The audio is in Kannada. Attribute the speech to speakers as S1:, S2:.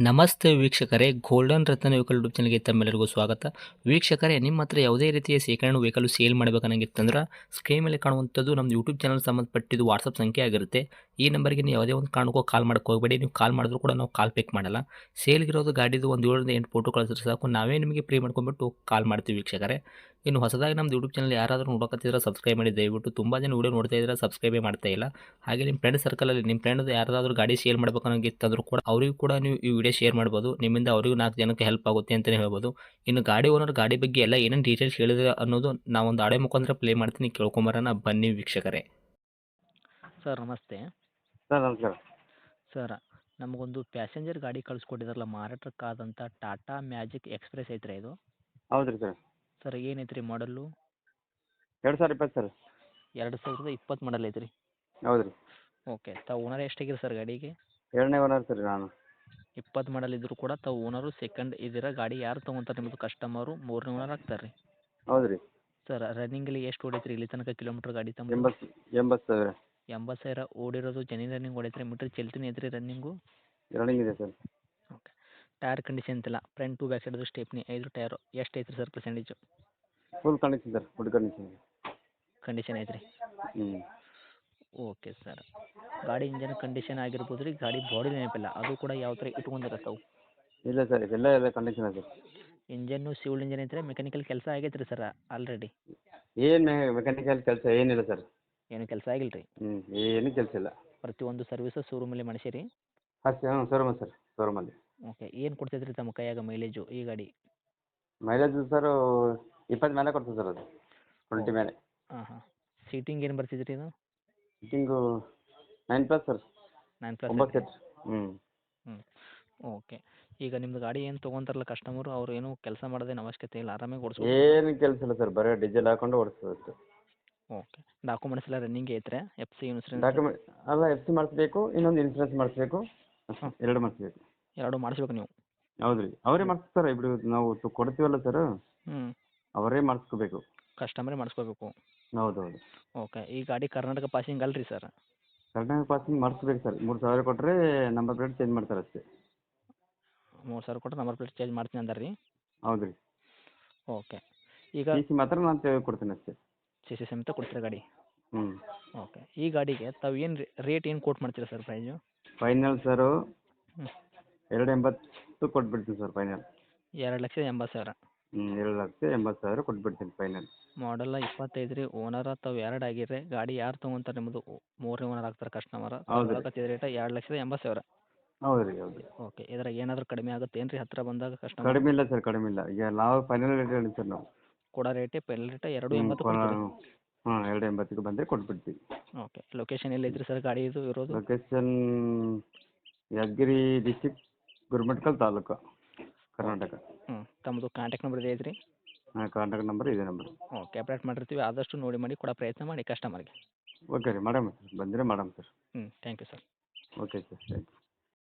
S1: ನಮಸ್ತೆ ವೀಕ್ಷಕರೇ, ಗೋಲ್ಡನ್ ರತ್ನ ವೆಹಿಕಲ್ ಯೂಟ್ಯೂಬ್ ಚಾನಲ್ಗೆ ತಮ್ಮೆಲ್ಲರಿಗೂ ಸ್ವಾಗತ. ವೀಕ್ಷಕರೇ, ನಿಮ್ಮ ಹತ್ರ ಯಾವುದೇ ರೀತಿಯ ಶೇಖರಣೆ ವೆಹಿಕಲ್ ಸೇಲ್ ಮಾಡಬೇಕನ್ನಂಗಿತ್ತಂದ್ರೆ ಸ್ಕ್ರೀನ್ ಮೇಲೆ ಕಾಣುವಂಥದ್ದು ನಮ್ಮ ಯೂಟ್ಯೂಬ್ ಚಾನಲ್ ಸಂಬಂಧಪಟ್ಟಿದ್ದು ವಾಟ್ಸಪ್ ಸಂಖ್ಯೆ ಆಗಿರುತ್ತೆ. ಈ ನಂಬರ್ಗೆ ನೀವು ಯಾವುದೇ ಒಂದು ಕಾರಣಕ್ಕೂ ಕಾಲ್ ಮಾಡಕ್ಕೆ ಹೋಗಬೇಡಿ. ನೀವು ಕಾಲ್ ಮಾಡಿದ್ರು ಕೂಡ ನಾವು ಕಾಲ್ ಪಿಕ್ ಮಾಡಲ್ಲ. ಸೇಲ್ಗಿರೋದು ಗಾಡಿದು ಒಂದು 7ರಿಂದ 8 ಫೋಟೋ ಕಳಿಸಿದ್ರೆ ಸಾಕು, ನಾವೇ ನಿಮಗೆ ಪ್ರೀ ಮಾಡ್ಕೊಂಡ್ಬಿಟ್ಟು ಕಾಲ್ ಮಾಡ್ತೀವಿ ವೀಕ್ಷಕರೇ. ಇನ್ನು ಹೊಸದಾಗಿ ನಮ್ಮದು ಯೂಟ್ಯೂಬ್ ಚಾನಲ್ ಯಾರಾದರೂ ನೋಡೋಕತ್ತಿದ್ರೆ ಸಬ್ಸ್ಕ್ರೈಬ್ ಮಾಡಿ ದಯವಿಟ್ಟು. ತುಂಬ ಜನ ವೀಡಿಯೋ ನೋಡ್ತಾ ಇದ್ದಾರೆ, ಸಬ್ಸ್ಕ್ರೈಬೇ ಮಾಡ್ತಾ ಇಲ್ಲ. ಹಾಗೆ ನಿಮ್ಮ ಫ್ರೆಂಡ್ ಸರ್ಕಲಲ್ಲಿ ನಿಮ್ಮ ಫ್ರೆಂಡ್ ಯಾರಾದರೂ ಗಾಡಿ ಸೇಲ್ ಮಾಡಬೇಕನ್ನೋಂಗಿತ್ತಂದ್ರೂ ಕೂಡ ಅವರಿಗೂ ಕೂಡ ನೀವು ಈ ವಿಡಿಯೋ ಶೇರ್ ಮಾಡ್ಬೋದು. ನಿಮ್ಮಿಂದ ಅವರಿಗೂ 4 ಜನಕ್ಕೆ ಹೆಲ್ಪ್ ಆಗುತ್ತೆ ಅಂತಲೇ ಹೇಳ್ಬೋದು. ಇನ್ನು ಗಾಡಿ ಓನರ್ ಗಾಡಿ ಬಗ್ಗೆ ಎಲ್ಲ ಏನೇನು ಡೀಟೇಲ್ಸ್ ಹೇಳಿದ್ರೆ ಅನ್ನೋದು ನಾವೊಂದು ಆಡಿಯೋ ಮುಖಾಂತರ ಪ್ಲೇ ಮಾಡ್ತೀನಿ, ಕೇಳ್ಕೊಂಬರೋಣ ಬನ್ನಿ ವೀಕ್ಷಕರೇ. ಸರ್ ನಮಸ್ತೆ.
S2: ಸರ್ ನಮಸ್ಕಾರ.
S1: ಸರ್, ನಮಗೊಂದು ಪ್ಯಾಸೆಂಜರ್ ಗಾಡಿ ಕಳಿಸ್ಕೊಟ್ಟಿದ್ರಲ್ಲ ಮಾರಾಟಕ್ಕಾದಂಥ ಟಾಟಾ ಮ್ಯಾಜಿಕ್ ಎಕ್ಸ್ಪ್ರೆಸ್ ಐತ್ರಿ ಇದು?
S2: ಹೌದು ರೀ ಸರ್.
S1: ಸರ್ ಏನೈತ್ರಿ ಮಾಡಲ್ಲು?
S2: 2020 ಸರ್.
S1: 2020 ಮಾಡಲ್ ಐತ್ರಿ?
S2: ಹೌದು ರೀ.
S1: ಓಕೆ, ತಾವು ಓನರ್ ಎಷ್ಟಾಗಿರಿ ಸರ್ ಗಾಡಿಗೆ?
S2: 2ನೇ ಓನರ್ ಸರ್ ನಾನು.
S1: 20 ಮಾಡಲ್ ಇದ್ದರೂ ಕೂಡ ತಾವು ಓನರು ಸೆಕೆಂಡ್ ಇದ್ದೀರಾ. ಗಾಡಿ ಯಾರು ತೊಗೊಂತಾರೆ ನಿಮ್ಮದು ಕಸ್ಟಮರು 3ನೇ ಓನರ್ ಆಗ್ತಾರೆ ರೀ?
S2: ಹೌದು ರೀ.
S1: ಸರ್ ರನ್ನಿಂಗಲ್ಲಿ ಎಷ್ಟು ಹೊಡೈತ್ರಿ ಇಲ್ಲಿ ತನಕ ಕಿಲೋಮೀಟ್ರ್ ಗಾಡಿ ತಮ್ಮ?
S2: 80,000.
S1: 80,000 ಓಡಿರೋದು ಜೆನ್ಯೂನ್ ರನ್ನಿಂಗ್ ಹೊಡೈತ್ರಿ? ಮೀಟ್ರ್ ಚಲ್ತಿನೇ ಐತ್ರಿ ರನ್ನಿಂಗು?
S2: ರನ್ನಿಂಗ್ ಇದೆ ಸರ್.
S1: ಓಕೆ. ಟೈರ್ ಕಂಡೀಷನ್ ಅಂತಿಲ್ಲ, ಫ್ರಂಟ್ ಟು ಬ್ಯಾಕ್ ಸೈಡ್ದು ಸ್ಟೆಪ್ನಿ 5 ಟೈರು ಎಷ್ಟು ಐತ್ರಿ sir percentage?
S2: Full condition sir, good condition.
S1: Condition ಐತ್ರಿ?
S2: ಹ್ಞೂ.
S1: Okay sir. ಗಾಡಿ ಇಂಜನ್ ಕಂಡೀಷನ್ ಆಗಿರ್ಬೋದು ರೀ, ಗಾಡಿ ಬಾಡಿ ನೆನಪಿಲ್ಲ, ಅದು ಕೂಡ ಯಾವ ಥರ ಇಟ್ಕೊಂಡಿರತ್ತವು?
S2: ಇಲ್ಲ ಸರ್, ಎಲ್ಲ ಕಂಡೀಷನ್ ಇದೆ ಸರ್.
S1: ಇಂಜನ್ನು ಸಿವಿಲ್ ಇಂಜನ್ ಐತ್ರಿ? ಮೆಕ್ಯಾನಿಕಲ್ ಕೆಲಸ ಆಗೈತೆ ರೀ ಸರ್ ಆಲ್ರೆಡಿ?
S2: ಏನು ಮೆಕ್ಯಾನಿಕಲ್ ಕೆಲಸ ಏನಿಲ್ಲ ಸರ್.
S1: ಏನು ಕೆಲಸ ಆಗಿಲ್ಲ ರೀ?
S2: ಏನೂ ಕೆಲಸ ಇಲ್ಲ.
S1: ಪ್ರತಿಯೊಂದು ಸರ್ವಿಸು ಶೋರೂಮಲ್ಲಿ ಮಾಡಿಸಿರಿ?
S2: ಅಷ್ಟೇ. ಶೋರೂಮ್ ಸರ್, ಶೋರೂಮಲ್ಲಿ.
S1: ಓಕೆ. ಏನು ಕೊಡ್ತೈತೆ ರೀ ತಮ್ಮ ಕೈಯಾಗ ಮೈಲೇಜು ಈ ಗಾಡಿ?
S2: ಮೈಲೇಜ್ ಸರ್ 20 ಮೇಲೆ ಕೊಡ್ತದೆ ಸರ್, ಅದು 20 ಮೇಲೆ.
S1: ಹಾಂ. ಸೀಟಿಂಗ್ ಏನು ಬರ್ತಿದ್ರಿ ಇದು?
S2: Fitting 9+ sir.
S1: 9+
S2: 9 ಸೀಟ್. ಹ್ಞೂ.
S1: ಓಕೆ. ಈಗ ನಿಮ್ಮದು ಗಾಡಿ ಏನು ತೊಗೊಂತಾರಲ್ಲ ಕಸ್ಟಮರು, ಅವ್ರು ಏನು ಕೆಲಸ ಮಾಡೋದೇನು ಅವಶ್ಯಕತೆ ಇಲ್ಲ, ಆರಾಮಾಗಿ ಓಡಿಸ್ಬೋದು?
S2: ಏನು ಕೆಲಸ ಇಲ್ಲ ಸರ್, ಬರೀ ಡೀಸೆಲ್ ಹಾಕೊಂಡು ಓಡಿಸ್ಬೋದು ಅಷ್ಟೇ.
S1: ಓಕೆ. ಡಾಕ್ಯುಮೆಂಟ್ಸ್ ಎಲ್ಲ ರನ್ನಿಂಗ್ ಐತ್ರಿ? FC insurance?
S2: ಡಾಕ್ಯುಮೆಂಟ್ ಅಲ್ಲ, FC ಮಾಡಿಸ್ಬೇಕು, ಇನ್ನೊಂದು ಇನ್ಸೂರೆನ್ಸ್ ಮಾಡಿಸ್ಬೇಕು,
S1: ಹಾಂ.
S2: 2 ಮಾಡಿಸ್ಬೇಕು.
S1: 2 ಮಾಡಿಸ್ಬೇಕು ನೀವು?
S2: ಹೌದು ರೀ, ಅವರೇ ಮಾಡಿಸ್ತಾರೆ. ಇಬ್ಬರು ನಾವು ಕೊಡ್ತೀವಲ್ಲ ಸರ್, ಅವರೇ ಮಾಡಿಸ್ಕೋಬೇಕು.
S1: ಕಸ್ಟಮರೇ ಮಾಡಿಸ್ಕೋಬೇಕು?
S2: ಹೌದು ಹೌದು.
S1: ಓಕೆ. ಈ ಗಾಡಿ ಕರ್ನಾಟಕ ಪಾಸಿಂಗ್ ಅಲ್ಲ ರೀ ಸರ್?
S2: ಕರ್ನಾಟಕ ಪಾಸಿಂಗ್ ಮಾಡಿಸ್ಬೇಕು ಸರ್. 3,000 ಕೊಟ್ಟರೆ ನಂಬರ್ ಪ್ಲೇಟ್ ಚೇಂಜ್ ಮಾಡ್ತಾರೆ ಅಷ್ಟೇ.
S1: 3,000 ಕೊಟ್ಟರೆ ನಂಬರ್ ಪ್ಲೇಟ್ ಚೇಂಜ್ ಮಾಡ್ತೀನಿ ಅಂದಾರೆ ರೀ?
S2: ಹೌದು ರೀ.
S1: ಓಕೆ. ಈಗ
S2: CC ಮಾತ್ರ ನಾನು ತೆಗೆದುಕೊಡ್ತೀನಿ ಅಷ್ಟೇ.
S1: CC ಸಮೇತ ಕೊಡ್ತೀರಾ ಗಾಡಿ?
S2: ಹ್ಞೂ.
S1: ಓಕೆ. ಈ ಗಾಡಿಗೆ ತಾವು ಏನು ರೇಟ್ ಏನು ಕೋಟ್ ಮಾಡ್ತೀರಾ ಸರ್ ಪ್ರೈಸು?
S2: ಫೈನಲ್ ಸರು
S1: ಹ್ಞೂ
S2: 280 ಕೊಟ್ಬಿಡ್ತೀನಿ ಸರ್ ಫೈನಲ್.
S1: 2,80,000?
S2: 2,80,000 ಕೊಟ್ಬಿಡ್ತೀನಿ ಫೈನಲ್.
S1: ಮಾಡಲ್ಲ 25 ರೀ, ಓನರ ತಾವು 2 ಆಗಿರ್ರಿ, ಗಾಡಿ ಯಾರು ತೊಗೊಂತಾರೆ ನಿಮ್ಮದು 3ನೇ ಓನರ್ ಆಗ್ತಾರೆ ಕಸ್ಟಮರ.
S2: ಹೌದು ರೀ.
S1: ಹೇಳಕತ್ತಿದ ರೇಟ 2,80,000?
S2: ಹೌದು ರೀ. ಹೌದು.
S1: ಓಕೆ. ಇದ್ರಾಗ ಏನಾದರೂ ಕಡಿಮೆ ಆಗುತ್ತೆ ಏನು ರೀ ಹತ್ತಿರ ಬಂದಾಗ ಕಸ್ಟಮರ್?
S2: ಕಡಿಮೆ ಇಲ್ಲ ಸರ್, ಕಡಿಮೆ ಇಲ್ಲ. ಈಗ ನಾವು ಫೈನಲ್ ರೇಟ್ ಹೇಳಿ ಸರ್ ನಾವು.
S1: ಕೊಡೋ ರೇಟೇ ಫೈನಲ್ ರೇಟ 2,80 ಕೊಡ್ತೀರಿ?
S2: ಹಾಂ, 2,80ಗೆ ಬಂದರೆ ಕೊಟ್ಬಿಡ್ತೀವಿ.
S1: ಓಕೆ. ಲೊಕೇಶನ್ ಎಲ್ಲಿ ಐತ್ರಿ ಸರ್ ಗಾಡಿ ಇದು ಇರೋದು?
S2: Location Yadgir district, Gurmatkal taluk, Karnataka.
S1: ತಮ್ಮದು ಕಾಂಟ್ಯಾಕ್ಟ್ ನಂಬರ್ ಇದೆ ಐತ್ರಿ?
S2: ಹಾಂ, ಕಾಂಟ್ಯಾಕ್ಟ್ ನಂಬರ್ ಇದೇ ನಂಬರ್.
S1: ಓಕೆ. ಅಪ್ಡೇಟ್ ಮಾಡಿರ್ತೀವಿ, ಆದಷ್ಟು ನೋಡಿ ಮಾಡಿ ಕೊಡೋ ಪ್ರಯತ್ನ ಮಾಡಿ ಕಸ್ಟಮರ್ಗೆ.
S2: ಓಕೆ ರೀ, ಮಾಡಮ್ಮ ಸರ್, ಬಂದರೆ ಮಾಡಮ್ಮ sir.
S1: Thank you sir.
S2: Okay sir, thank you.